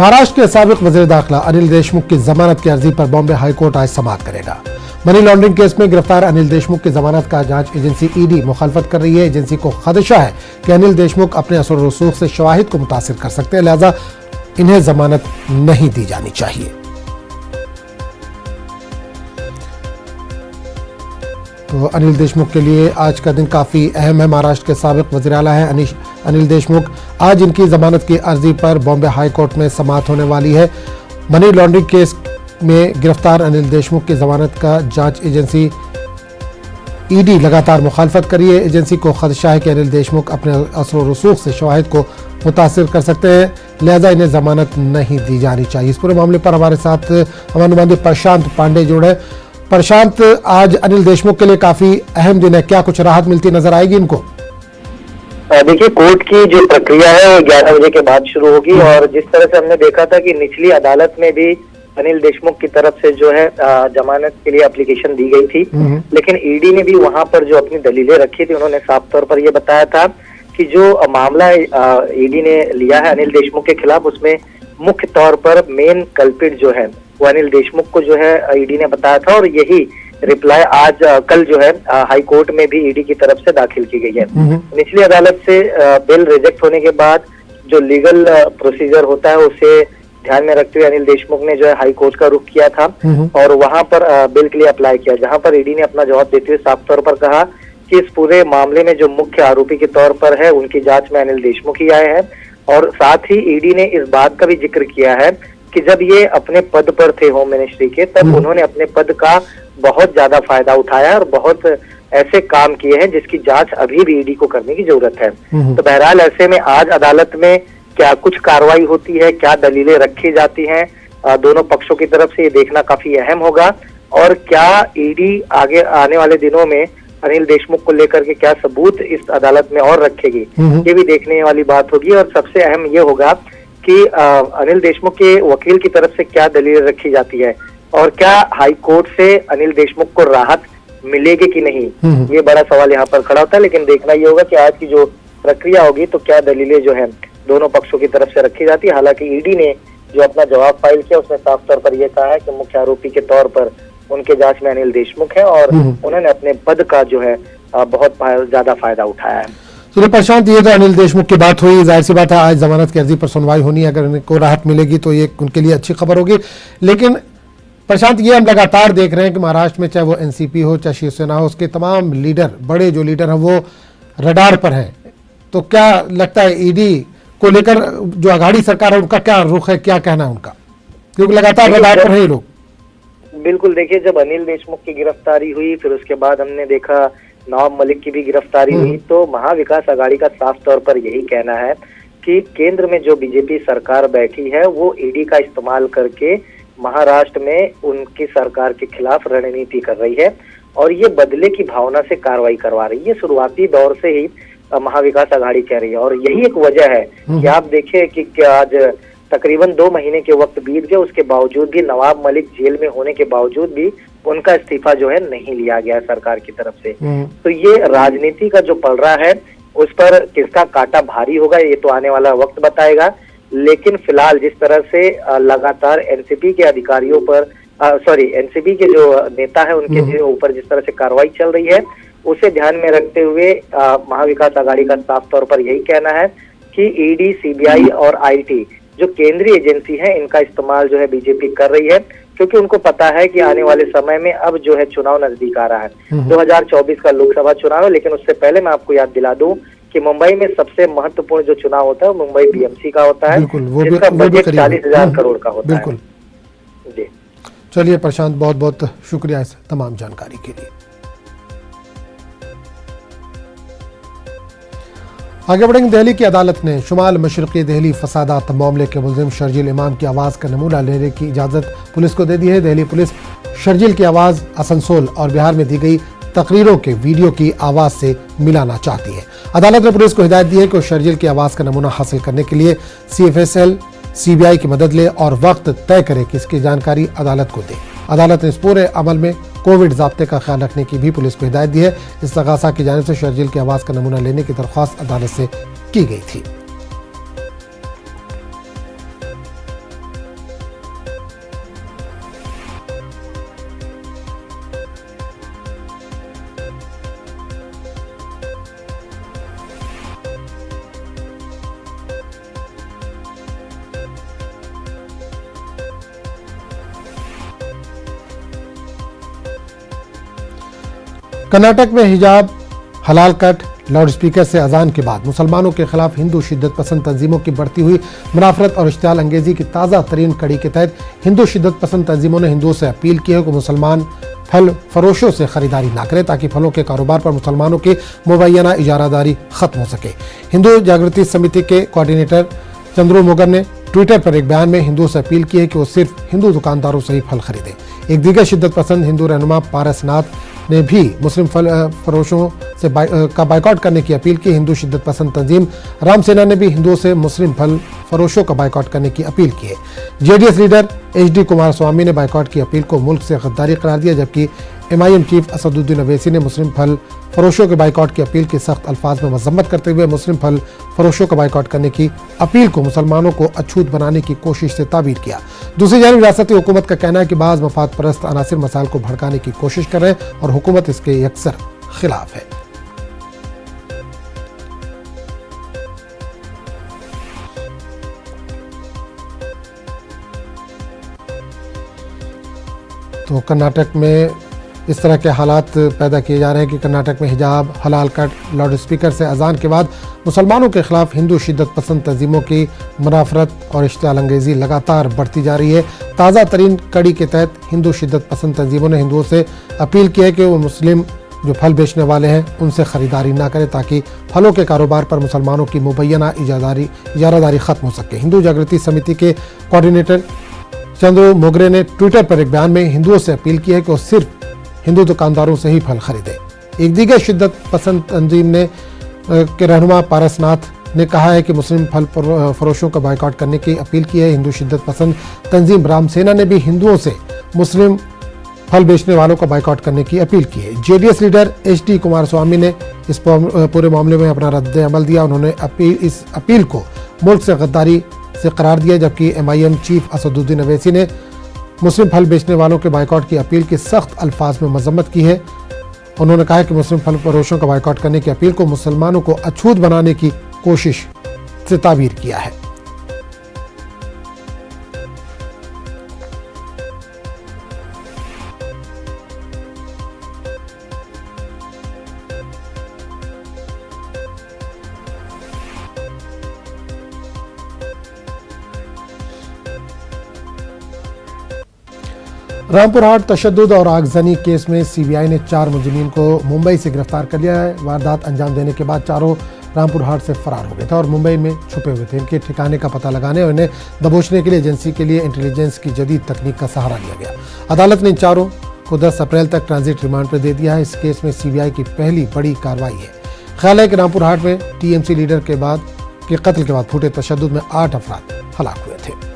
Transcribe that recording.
महाराष्ट्र के साबिक वज़ीर दाखिला अनिल देशमुख की जमानत की अर्जी पर बॉम्बे हाईकोर्ट आज समाअत करेगा। मनी लॉन्ड्रिंग केस में गिरफ्तार अनिल देशमुख की जमानत का जांच एजेंसी ईडी मुखालफत कर रही है। एजेंसी को खदशा है कि अनिल देशमुख अपने असर और रसूख से शवाहिद को मुतासिर कर सकते हैं, लिहाजा इन्हें जमानत नहीं दी जानी चाहिए। तो अनिल देशमुख के लिए आज का दिन काफ़ी अहम है। महाराष्ट्र के साबिक वज़ीर आला है अनिल देशमुख। आज इनकी जमानत की अर्जी पर बॉम्बे हाई कोर्ट में समाअत होने वाली है। मनी लॉन्ड्रिंग केस में गिरफ्तार अनिल देशमुख की जमानत का जांच एजेंसी ईडी लगातार मुखालफत कर रही है। एजेंसी को खदशा है कि अनिल देशमुख अपने असर और रसूख से शवाहिद को मुतासिर कर सकते हैं, लिहाजा इन्हें जमानत नहीं दी जानी चाहिए। इस पूरे मामले पर हमारे साथ हमारे नुमाइंदे प्रशांत पांडे जुड़े। प्रशांत, आज अनिल देशमुख के लिए काफी अहम दिन है, क्या कुछ राहत मिलती नजर आएगी इनको? देखिए, कोर्ट की जो प्रक्रिया है वो 11 बजे के बाद शुरू होगी और जिस तरह से हमने देखा था कि निचली अदालत में भी अनिल देशमुख की तरफ से जो है जमानत के लिए एप्लीकेशन दी गई थी, लेकिन ईडी ने भी वहां पर जो अपनी दलीलें रखी थी, उन्होंने साफ तौर पर यह बताया था कि जो मामला ईडी ने लिया है अनिल देशमुख के खिलाफ, उसमें मुख्य तौर पर मेन कल्पिट जो है वो अनिल देशमुख को जो है ईडी ने बताया था और यही रिप्लाई आज कल जो है हाई कोर्ट में भी ईडी की तरफ से दाखिल की गई है। निचली अदालत से बेल रिजेक्ट होने के बाद जो लीगल प्रोसीजर होता है उसे ध्यान में रखते हुए अनिल देशमुख ने जो है हाई कोर्ट का रुख किया था और वहां पर बेल के लिए अप्लाई किया, जहां पर ईडी ने अपना जवाब देते हुए साफ तौर पर कहा कि इस पूरे मामले में जो मुख्य आरोपी के तौर पर है उनकी जांच में अनिल देशमुख ही आए हैं। और साथ ही ईडी ने इस बात का भी जिक्र किया है कि जब ये अपने पद पर थे होम मिनिस्ट्री के, तब उन्होंने अपने पद का बहुत ज्यादा फायदा उठाया और बहुत ऐसे काम किए हैं जिसकी जांच अभी भी ईडी को करने की जरूरत है। तो बहरहाल ऐसे में आज अदालत में क्या कुछ कार्रवाई होती है, क्या दलीलें रखी जाती हैं दोनों पक्षों की तरफ से, ये देखना काफी अहम होगा। और क्या ईडी आगे आने वाले दिनों में अनिल देशमुख को लेकर के क्या सबूत इस अदालत में और रखेगी, ये भी देखने वाली बात होगी। और सबसे अहम ये होगा कि अनिल देशमुख के वकील की तरफ से क्या दलीलें रखी जाती है और क्या हाई कोर्ट से अनिल देशमुख को राहत मिलेगी कि नहीं, ये बड़ा सवाल यहाँ पर खड़ा होता है। लेकिन देखना ये होगा कि आज की जो प्रक्रिया होगी तो क्या दलीलें जो है दोनों पक्षों की तरफ से रखी जाती है। हालांकि ईडी ने जो अपना जवाब फाइल किया उसमें साफ तौर पर यह कहा है कि मुख्य आरोपी के तौर पर उनके जांच में अनिल देशमुख है और उन्होंने अपने पद का जो है बहुत ज्यादा फायदा उठाया है। चलिए प्रशांत, ये तो अनिल देशमुख की बात हुई, जाहिर सी बात है आज जमानत की अर्जी पर सुनवाई होनी है, अगर उनको राहत मिलेगी तो ये उनके लिए अच्छी खबर होगी। लेकिन प्रशांत, ये हम लगातार देख रहे हैं कि महाराष्ट्र में चाहे वो एनसीपी हो चाहे शिवसेना हो, उसके तमाम लीडर, बड़े जो लीडर हैं वो रडार पर हैं। तो क्या लगता है ईडी को लेकर जो अघाड़ी सरकार है उनका क्या रुख है, क्या कहना है उनका, क्योंकि लगातार रडार पर है ये लोग? बिल्कुल, देखिए, जब अनिल देशमुख की गिरफ्तारी हुई, फिर उसके बाद हमने देखा नवाब मलिक की भी गिरफ्तारी हुई, तो महाविकास आघाड़ी का साफ तौर पर यही कहना है कि केंद्र में जो बीजेपी सरकार बैठी है वो ईडी का इस्तेमाल करके महाराष्ट्र में उनकी सरकार के खिलाफ रणनीति कर रही है और ये बदले की भावना से कार्रवाई करवा रही है। शुरुआती दौर से ही महाविकास आघाड़ी कह रही है और यही एक वजह है कि आप देखिए कि क्या आज तकरीबन 2 महीने के वक्त बीत गए, उसके बावजूद भी नवाब मलिक जेल में होने के बावजूद भी उनका इस्तीफा जो है नहीं लिया गया सरकार की तरफ से। तो ये राजनीति का जो पलड़ा है उस पर किसका कांटा भारी होगा ये तो आने वाला वक्त बताएगा। लेकिन फिलहाल जिस तरह से लगातार एनसीपी के अधिकारियों पर एनसीपी के जो नेता है उनके ऊपर जिस तरह से कार्रवाई चल रही है, उसे ध्यान में रखते हुए महाविकास आघाड़ी का साफ तौर पर यही कहना है कि ईडी, सीबीआई और आईटी जो केंद्रीय एजेंसी है इनका इस्तेमाल जो है बीजेपी कर रही है, क्योंकि उनको पता है कि आने वाले समय में अब जो है चुनाव नजदीक आ रहा है। 2024 का लोकसभा चुनाव है, लेकिन उससे पहले मैं आपको याद दिला दूं कि मुंबई में सबसे महत्वपूर्ण जो चुनाव होता है मुंबई बीएमसी का होता है, जिसका बजट 40,000 करोड़ का होता है। जी, चलिए प्रशांत, बहुत बहुत शुक्रिया इस तमाम जानकारी के लिए। आगे बढ़ेंगे। दिल्ली की अदालत ने शुमाल मशरक़ी दिल्ली फसादात मामले के मुलजिम शर्जील इमाम की आवाज़ का नमूना लेने की इजाज़त पुलिस को दे दी है। दिल्ली पुलिस शर्जील की आवाज़ असनसोल और बिहार में दी गई तकरीरों के वीडियो की आवाज़ से मिलाना चाहती है। अदालत ने पुलिस को हिदायत दी है कि शर्जील की आवाज़ का नमूना हासिल करने के लिए CFSL, CBI की मदद ले और वक्त तय करे कि इसकी जानकारी अदालत को दे। अदालत ने इस पूरे अमल में कोविड ज़ाब्ते का ख्याल रखने की भी पुलिस को हिदायत दी है। इस्तग़ासा की जानिब से शर्जील की आवाज़ का नमूना लेने की दरख्वास्त अदालत से की गई थी। कर्नाटक में हिजाब, हलाल कट, लाउड स्पीकर से अजान के बाद मुसलमानों के खिलाफ हिंदू शिद्दत पसंद तंजीमों की बढ़ती हुई मुनाफरत और इश्तियाल अंगेजी की ताज़ा तरीन कड़ी के तहत हिंदू शिद्दत पसंद तंजीमों ने हिंदुओं से अपील की है कि मुसलमान फल फरोशों से खरीदारी ना करें ताकि फलों के कारोबार पर मुसलमानों की मुबैना इजारादारी खत्म हो सके। हिंदू जागृति समिति के कोऑर्डिनेटर चंद्रू मोगर ने ट्विटर पर एक बयान में हिंदुओं से अपील की है कि वो सिर्फ हिंदू दुकानदारों से ही फल खरीदें। एक दीगर शिद्दत पसंद हिंदू रहनुमा पारसनाथ ने भी मुस्लिम फल फरोशों से का बाइकआउट करने की अपील की। हिंदू शिद्दत पसंद तंजीम राम सेना ने भी हिंदुओं से मुस्लिम फल फरोशों का बाइकआउट करने की अपील की है। जेडीएस लीडर HD कुमारस्वामी ने बाइकआउट की अपील को मुल्क से गद्दारी करार दिया, जबकि MIM चीफ असदुद्दीन अवैसी ने मुस्लिम फल फरोशों के बाइकआउट की अपील की सख्त अल्फाज में मजम्मत करते हुए मुस्लिम फल फरोशों का बाइकआउट करने की अपील को मुसलमानों को अछूत बनाने की कोशिश से ताबीर किया। दूसरी जानिब रियासती हुकूमत का कहना है कि बाज़ मफाद परस्त अनासिर मसाइल को भड़काने की कोशिश कर रहे हैं और हुकूमत इसके अक्सर खिलाफ है। तो कर्नाटक में इस तरह के हालात पैदा किए जा रहे हैं कि कर्नाटक में हिजाब, हलाल कट, लाउड स्पीकर से अजान के बाद मुसलमानों के खिलाफ हिंदू शिद्दत पसंद तंजीमों की मुनाफरत और इश्तियाल अंगेजी लगातार बढ़ती जा रही है। ताज़ा तरीन कड़ी के तहत हिंदू शिद्दत पसंद तंजीमों ने हिंदुओं से अपील की है कि वो मुस्लिम जो फल बेचने वाले हैं उनसे ख़रीदारी ना करें ताकि फलों के कारोबार पर मुसलमानों की मुबैना इजारादारी ख़त्म हो सके। हिंदू जागृति समिति के कोऑर्डिनेटर चंद्रू मोगरे ने ट्विटर पर एक बयान में हिंदुओं से अपील की है कि वो सिर्फ हिंदू दुकानदारों से ही फल खरीदें। एक दीगर शिद्दत पसंद तंजीम ने के रहनुमा पारसनाथ ने कहा है कि मुस्लिम फल फरोशों का बाइकआउट करने की अपील की है। हिंदू शिद्दत पसंद तंजीम राम सेना ने भी हिंदुओं से मुस्लिम फल बेचने वालों का बाइकआउट करने की अपील की है। जेडीएस लीडर HD कुमारस्वामी ने इस पूरे मामले में अपना रद्द अमल दिया। उन्होंने इस अपील को मुल्क से गद्दारी से करार दिया, जबकि MIM चीफ असदुद्दीन अवैसी ने मुस्लिम फल बेचने वालों के बाइकआउट की अपील की सख्त अल्फाज में मजम्मत की है। उन्होंने कहा कि मुस्लिम फल फरोशों का बाइकआउट करने की अपील को मुसलमानों को अछूत बनाने की कोशिश से ताबीर किया है। रामपुर हाट तशद्दुद और आगजनी केस में CBI ने 4 मुजरिमीन को मुंबई से गिरफ्तार कर लिया है। वारदात अंजाम देने के बाद चारों रामपुर हाट से फरार हो गए थे और मुंबई में छुपे हुए थे। इनके ठिकाने का पता लगाने और इन्हें दबोचने के लिए एजेंसी के लिए इंटेलिजेंस की जदीद तकनीक का सहारा लिया गया। अदालत ने इन चारों को 10 अप्रैल तक ट्रांजिट रिमांड पर दे दिया है। इस केस में CBI की पहली बड़ी कार्रवाई है। ख्याल है कि रामपुर हाट में TMC लीडर के कत्ल के बाद फूटे तशद्दुद में 8 अफराद हलाक हुए थे।